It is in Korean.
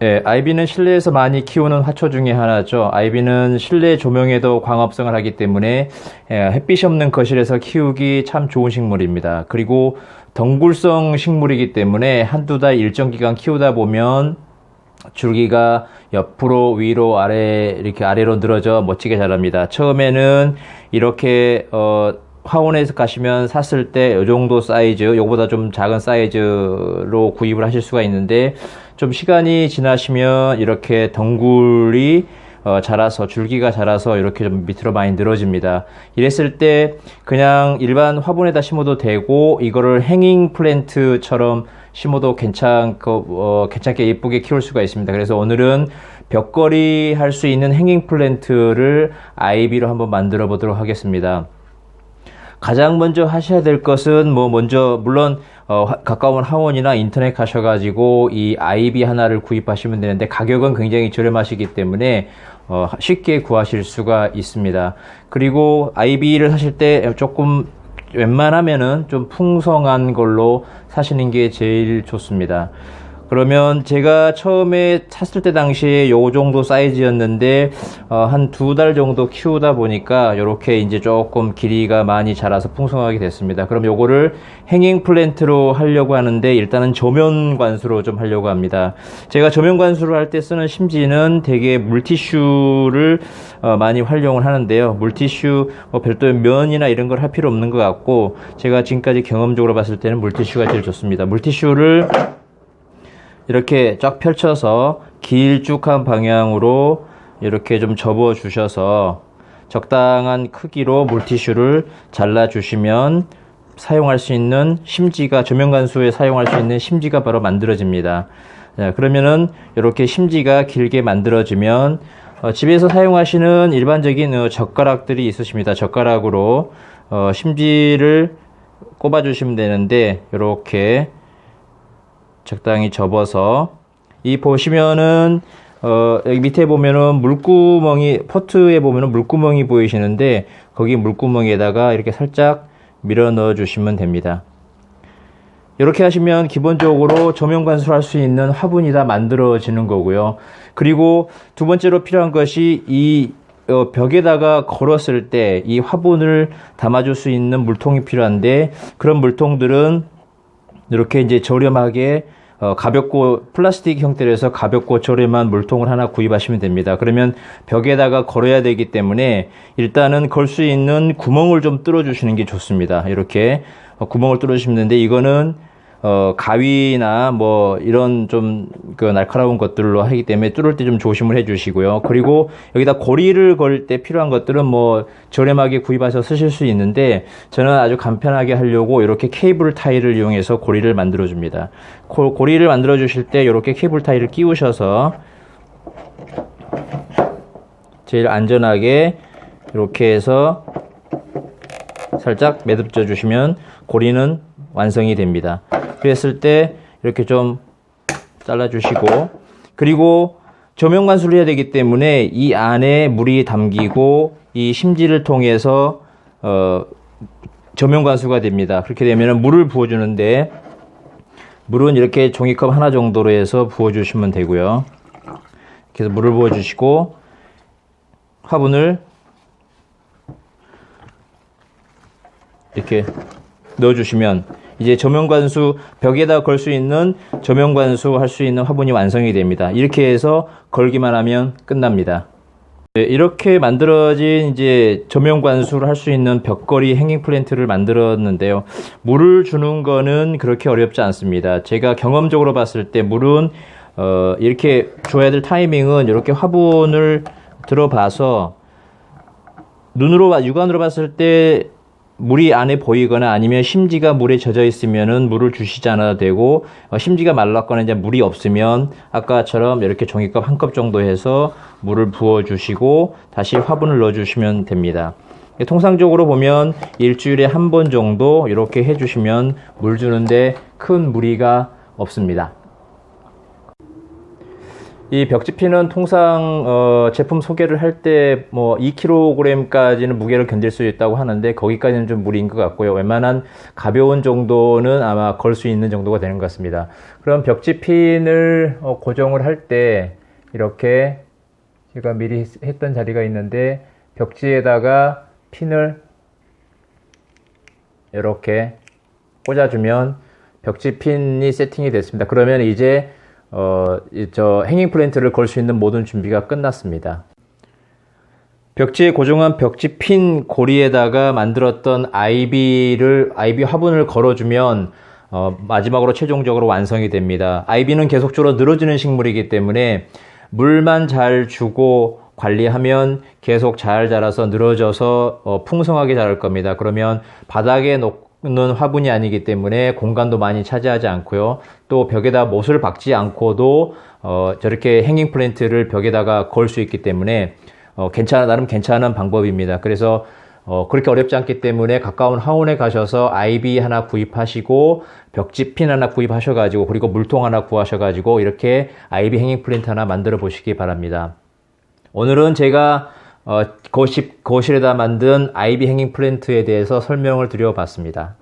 예, 아이비는 실내에서 많이 키우는 화초 중에 하나죠. 아이비는 실내 조명에도 광합성을 하기 때문에 햇빛이 없는 거실에서 키우기 참 좋은 식물입니다. 그리고 덩굴성 식물이기 때문에 한두 달 일정 기간 키우다 보면 줄기가 옆으로 위로 아래 이렇게 아래로 늘어져 멋지게 자랍니다. 처음에는 이렇게 화원에서 가시면 샀을 때 이 정도 사이즈, 요거보다 좀 작은 사이즈로 구입을 하실 수가 있는데, 좀 시간이 지나시면 이렇게 덩굴이 자라서, 줄기가 자라서 이렇게 좀 밑으로 많이 늘어집니다. 이랬을 때 그냥 일반 화분에다 심어도 되고, 이거를 행잉 플랜트처럼 심어도 괜찮게 예쁘게 키울 수가 있습니다. 그래서 오늘은 벽걸이 할 수 있는 행잉 플랜트를 아이비로 한번 만들어 보도록 하겠습니다. 가장 먼저 하셔야 될 것은 물론 가까운 하원이나 인터넷 가셔가지고 이 아이비 하나를 구입하시면 되는데, 가격은 굉장히 저렴하시기 때문에 쉽게 구하실 수가 있습니다. 그리고 아이비를 사실 때 조금 웬만하면은 좀 풍성한 걸로 사시는 게 제일 좋습니다. 그러면 제가 처음에 샀을 때 당시에 요 정도 사이즈였는데 한 두 달 정도 키우다 보니까 요렇게 이제 조금 길이가 많이 자라서 풍성하게 됐습니다. 그럼 요거를 행잉 플랜트로 하려고 하는데, 일단은 조면관수로 좀 하려고 합니다. 제가 조면관수로 할 때 쓰는 심지는 대개 물티슈를 많이 활용을 하는데요. 물티슈 별도의 면이나 이런 걸 할 필요 없는 것 같고, 제가 지금까지 경험적으로 봤을 때는 물티슈가 제일 좋습니다. 물티슈를 이렇게 쫙 펼쳐서 길쭉한 방향으로 이렇게 좀 접어 주셔서 적당한 크기로 물티슈를 잘라 주시면 사용할 수 있는 심지가, 조명관수에 사용할 수 있는 심지가 바로 만들어집니다. 자, 그러면은 이렇게 심지가 길게 만들어지면 집에서 사용하시는 일반적인 젓가락들이 있으십니다. 젓가락으로 심지를 꼽아 주시면 되는데, 이렇게 적당히 접어서, 이 보시면은 여기 밑에 보면은 물구멍이, 포트에 보면은 물구멍이 보이시는데, 거기 물구멍에다가 이렇게 살짝 밀어 넣어 주시면 됩니다. 이렇게 하시면 기본적으로 조명관수를 할 수 있는 화분이 다 만들어지는 거고요. 그리고 두 번째로 필요한 것이 이 벽에다가 걸었을 때 이 화분을 담아줄 수 있는 물통이 필요한데, 그런 물통들은 이렇게 이제 저렴하게 가볍고 플라스틱 형태로 해서 가볍고 저렴한 물통을 하나 구입하시면 됩니다. 그러면 벽에다가 걸어야 되기 때문에 일단은 걸 수 있는 구멍을 좀 뚫어 주시는 게 좋습니다. 이렇게 구멍을 뚫어 주시면 되는데, 이거는 가위나 이런 좀 날카로운 것들로 하기 때문에 뚫을 때 좀 조심을 해 주시고요. 그리고 여기다 고리를 걸 때 필요한 것들은 저렴하게 구입하셔서 쓰실 수 있는데, 저는 아주 간편하게 하려고 이렇게 케이블 타이를 이용해서 고리를 만들어 줍니다. 고리를 만들어 주실 때 이렇게 케이블 타이를 끼우셔서 제일 안전하게 이렇게 해서 살짝 매듭져 주시면 고리는 완성이 됩니다. 그랬을 때 이렇게 좀 잘라 주시고, 그리고 조명관수를 해야 되기 때문에 이 안에 물이 담기고 이 심지를 통해서 조명관수가 됩니다. 그렇게 되면 물을 부어 주는데, 물은 이렇게 종이컵 하나 정도로 해서 부어 주시면 되고요. 이렇게 해서 물을 부어 주시고, 화분을 이렇게 넣어 주시면 이제 조명관수, 벽에다 걸 수 있는 조명관수 할 수 있는 화분이 완성이 됩니다. 이렇게 해서 걸기만 하면 끝납니다. 이렇게 만들어진 이제 조명관수를 할 수 있는 벽걸이 행잉 플랜트를 만들었는데요. 물을 주는 거는 그렇게 어렵지 않습니다. 제가 경험적으로 봤을 때 물은 이렇게 줘야 될 타이밍은 이렇게 화분을 들어봐서 육안으로 봤을 때 물이 안에 보이거나 아니면 심지가 물에 젖어 있으면은 물을 주시지 않아도 되고, 심지가 말랐거나 이제 물이 없으면 아까처럼 이렇게 종이컵 한 컵 정도 해서 물을 부어 주시고 다시 화분을 넣어 주시면 됩니다. 통상적으로 보면 일주일에 한 번 정도 이렇게 해 주시면 물 주는데 큰 무리가 없습니다. 이 벽지핀은 통상 제품 소개를 할 때 뭐 2kg까지는 무게를 견딜 수 있다고 하는데 거기까지는 좀 무리인 것 같고요. 웬만한 가벼운 정도는 아마 걸 수 있는 정도가 되는 것 같습니다. 그럼 벽지핀을 고정을 할 때 이렇게 제가 미리 했던 자리가 있는데 벽지에다가 핀을 이렇게 꽂아주면 벽지핀이 세팅이 됐습니다. 그러면 이제 저 행잉 플랜트를 걸 수 있는 모든 준비가 끝났습니다. 벽지에 고정한 벽지핀 고리에다가 만들었던 아이비 화분을 걸어주면 마지막으로 최종적으로 완성이 됩니다. 아이비는 계속적으로 늘어지는 식물이기 때문에 물만 잘 주고 관리하면 계속 잘 자라서 늘어져서 풍성하게 자랄 겁니다. 그러면 바닥에 놓는 화분이 아니기 때문에 공간도 많이 차지하지 않고요. 또 벽에다 못을 박지 않고도 저렇게 행잉 플랜트를 벽에다가 걸 수 있기 때문에 나름 괜찮은 방법입니다. 그래서 그렇게 어렵지 않기 때문에 가까운 화원에 가셔서 아이비 하나 구입하시고 벽지핀 하나 구입하셔가지고 그리고 물통 하나 구하셔가지고 이렇게 아이비 행잉 플랜트 하나 만들어 보시기 바랍니다. 오늘은 제가 거실에다 만든 아이비 행잉 플랜트에 대해서 설명을 드려 봤습니다.